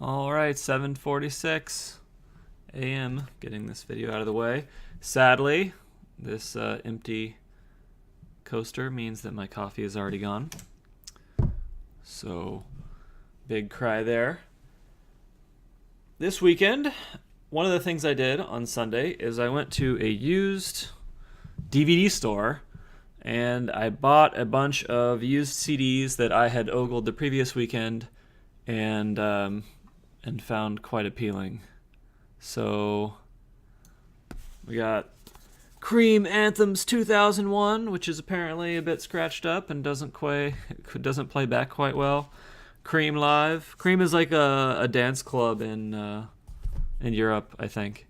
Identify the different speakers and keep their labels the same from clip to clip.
Speaker 1: All right, 7:46 a.m. Getting this video out of the way. Sadly, this empty coaster means that my coffee is already gone. So, big cry there. This weekend, one of the things I did on Sunday is I went to a used DVD store and I bought a bunch of used CDs that I had ogled the previous weekend and found quite appealing. So we got Cream Anthems 2001, which is apparently a bit scratched up and doesn't play back quite well. Cream Live. Cream is like a dance club in Europe, I think.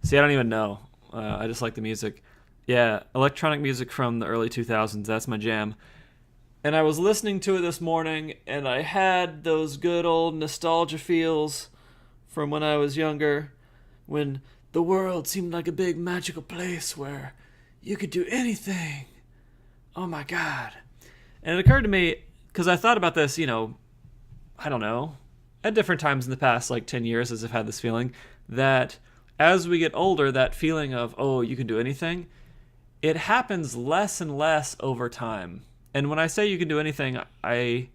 Speaker 1: See, I don't even know. I just like the music. Yeah, electronic music from the early 2000s. That's my jam. And I was listening to it this morning, and I had those good old nostalgia feels from when I was younger, when the world seemed like a big magical place where you could do anything. Oh my God. And it occurred to me, because I thought about this, I don't know, at different times in the past, like 10 years, as I've had this feeling, that as we get older, that feeling of, oh, you can do anything, it happens less and less over time. And when I say you can do anything, I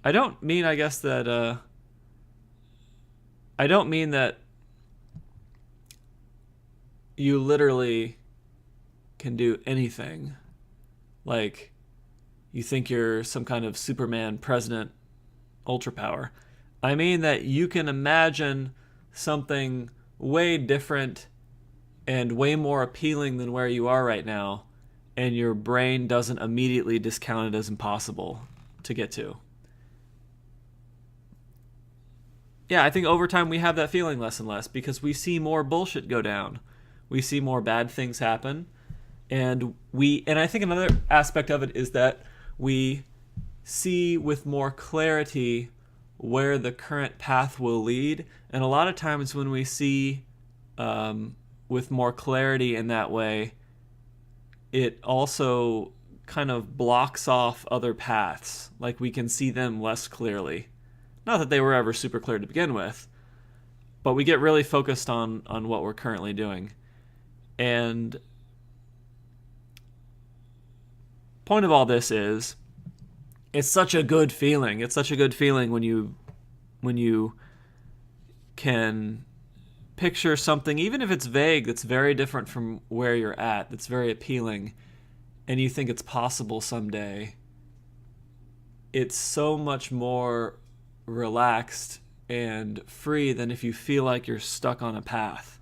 Speaker 1: don't mean, I guess, that I don't mean that you literally can do anything. Like, you think you're some kind of Superman president ultra power. I mean that you can imagine something way different and way more appealing than where you are right now, and your brain doesn't immediately discount it as impossible to get to. Yeah, I think over time we have that feeling less and less because we see more bullshit go down. We see more bad things happen. And I think another aspect of it is that we see with more clarity where the current path will lead. And a lot of times when we see with more clarity in that way, it also kind of blocks off other paths. Like we can see them less clearly. Not that they were ever super clear to begin with, but we get really focused on what we're currently doing. And point of all this is, it's such a good feeling. It's such a good feeling when you can picture something, even if it's vague, that's very different from where you're at, that's very appealing, and you think it's possible someday. It's so much more relaxed and free than if you feel like you're stuck on a path.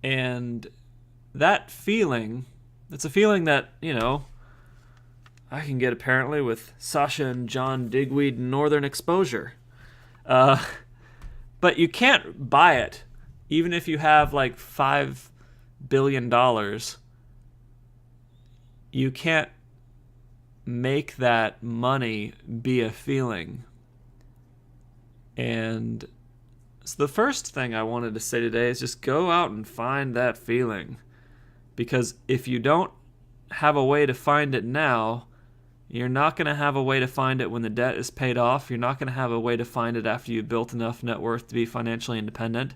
Speaker 1: And that feeling, it's a feeling that, I can get apparently with Sasha and John Digweed Northern Exposure. But you can't buy it, even if you have like $5 billion. You can't make that money be a feeling. And so the first thing I wanted to say today is just go out and find that feeling. Because if you don't have a way to find it now, you're not going to have a way to find it when the debt is paid off. You're not going to have a way to find it after you've built enough net worth to be financially independent.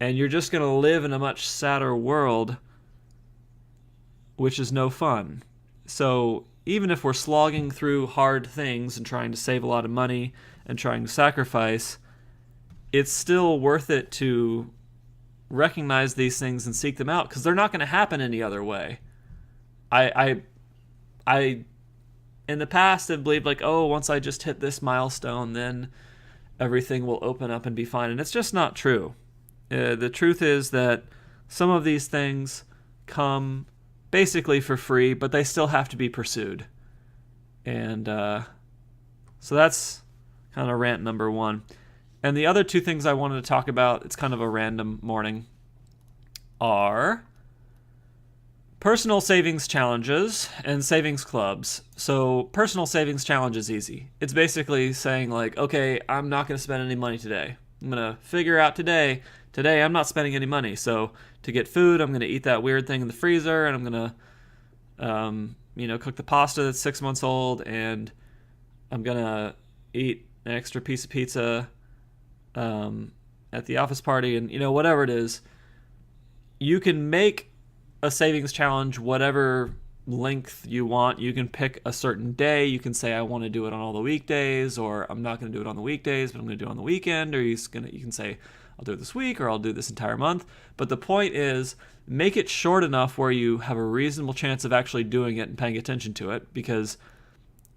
Speaker 1: And you're just going to live in a much sadder world, which is no fun. So even if we're slogging through hard things and trying to save a lot of money and trying to sacrifice, it's still worth it to recognize these things and seek them out, because they're not going to happen any other way. I in the past have believed like, oh, once I just hit this milestone, then everything will open up and be fine. And it's just not true. The truth is that some of these things come basically for free, but they still have to be pursued. And so that's kind of rant number one. And the other two things I wanted to talk about, it's kind of a random morning, are personal savings challenges and savings clubs. So personal savings challenge is easy. It's basically saying like, okay, I'm not going to spend any money today. I'm going to figure out today I'm not spending any money. So to get food, I'm going to eat that weird thing in the freezer, and I'm going to, cook the pasta that's 6 months old, and I'm going to eat an extra piece of pizza at the office party, and whatever it is, you can make a savings challenge whatever length you want. You can pick a certain day. You can say, I want to do it on all the weekdays, or I'm not going to do it on the weekdays, but I'm going to do it on the weekend. Or you can say, I'll do it this week, or I'll do this entire month. But the point is, make it short enough where you have a reasonable chance of actually doing it and paying attention to it. Because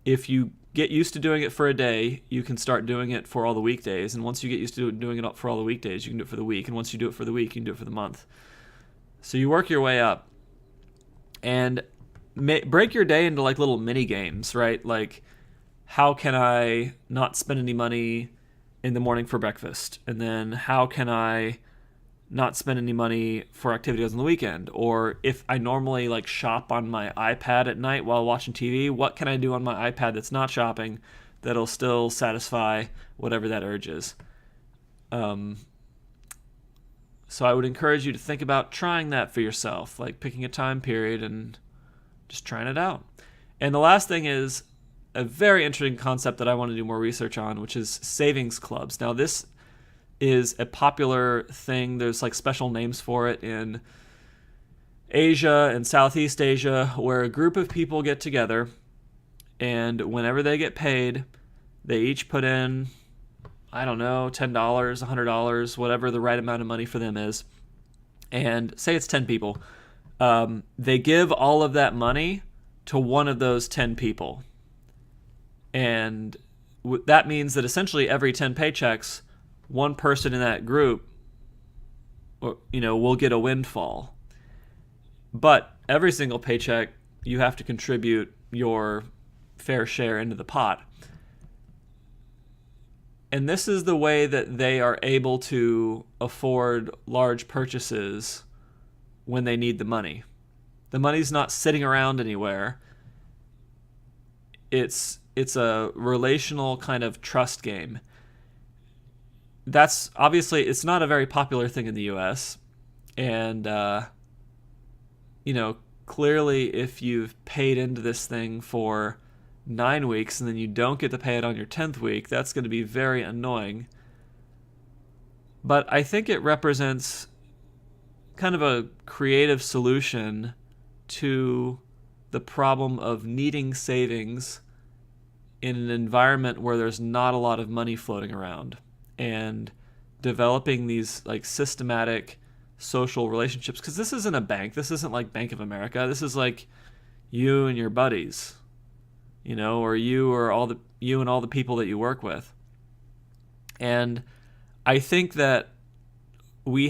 Speaker 1: if you get used to doing it for a day, you can start doing it for all the weekdays. And once you get used to doing it for all the weekdays, you can do it for the week. And once you do it for the week, you can do it for the month. So you work your way up. And break your day into like little mini games, right? Like, how can I not spend any money in the morning for breakfast? And then how can I not spend any money for activities on the weekend? Or if I normally like shop on my iPad at night while watching TV, what can I do on my iPad that's not shopping that'll still satisfy whatever that urge is? So I would encourage you to think about trying that for yourself, like picking a time period and just trying it out. And the last thing is a very interesting concept that I want to do more research on, which is savings clubs. Now, this is a popular thing. There's like special names for it in Asia and Southeast Asia, where a group of people get together, and whenever they get paid, they each put in, I don't know, $10, $100, whatever the right amount of money for them is. And say it's 10 people. They give all of that money to one of those 10 people. And that means that essentially every 10 paychecks, one person in that group, will get a windfall. But every single paycheck, you have to contribute your fair share into the pot. And this is the way that they are able to afford large purchases when they need the money. The money's not sitting around anywhere. It's a relational kind of trust game. That's obviously, it's not a very popular thing in the US. And, clearly if you've paid into this thing for 9 weeks and then you don't get to pay it on your 10th week, that's going to be very annoying. But I think it represents kind of a creative solution to the problem of needing savings in an environment where there's not a lot of money floating around, and developing these like systematic social relationships. Because this isn't a bank. This isn't like Bank of America. This is like you and your buddies, or you and all the people that you work with. And I think that we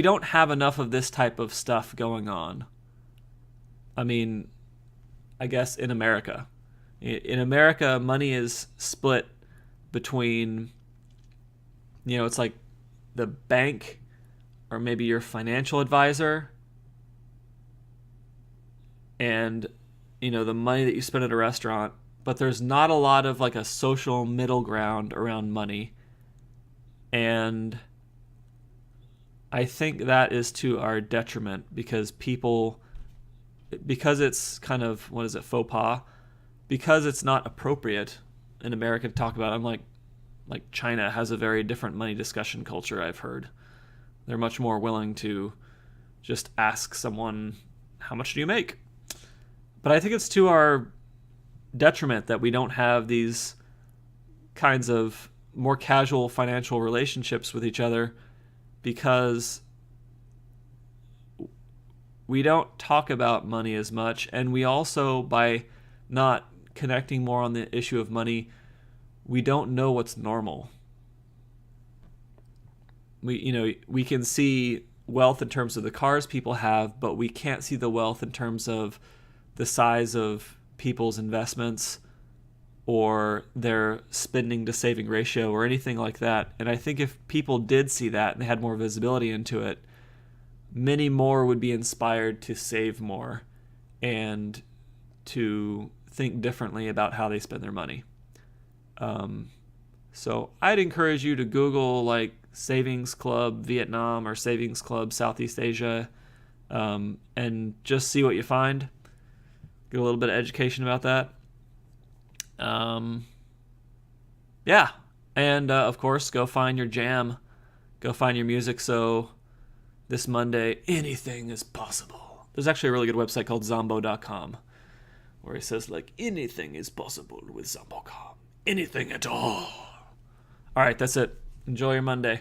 Speaker 1: don't have enough of this type of stuff going on. I mean, I guess in America. In America, money is split between, it's like the bank or maybe your financial advisor and, the money that you spend at a restaurant. But there's not a lot of like a social middle ground around money. And I think that is to our detriment because it's kind of, faux pas, because it's not appropriate in America to talk about. I'm like China has a very different money discussion culture, I've heard. They're much more willing to just ask someone, how much do you make? But I think it's to our detriment that we don't have these kinds of more casual financial relationships with each other, because we don't talk about money as much. And we also, by not connecting more on the issue of money, we don't know what's normal. We can see wealth in terms of the cars people have, but we can't see the wealth in terms of the size of people's investments or their spending to saving ratio or anything like that. And I think if people did see that and they had more visibility into it, many more would be inspired to save more and to think differently about how they spend their money. So I'd encourage you to Google like Savings Club Vietnam or Savings Club Southeast Asia, and just see what you find. Get a little bit of education about that. Yeah. And of course, go find your jam. Go find your music. So this Monday, anything is possible. There's actually a really good website called Zombo.com where he says, like, anything is possible with Zombo.com. Anything at all. All right, that's it. Enjoy your Monday.